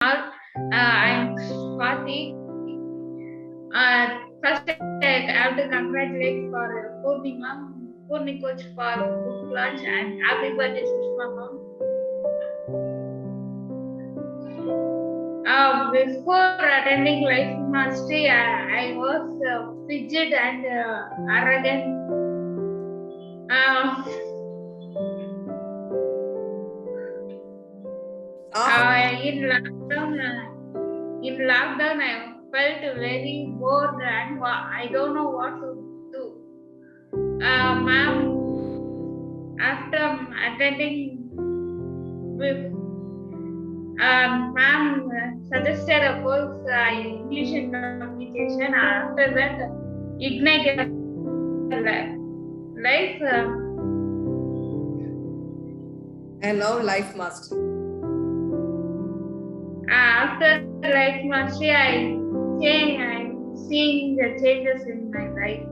I'm Swathi. First, I have to congratulate for Purni coach for book launch and happy birthday, Sushma mom. Before attending Life Mastery, I was frigid and arrogant. In lockdown, I felt very bored and I don't know what to do. Ma'am, after attending with ma'am suggested a course English and communication. After that, ignite your life. And now Life Mastery. After Life Mastery, I'm seeing the changes in my life.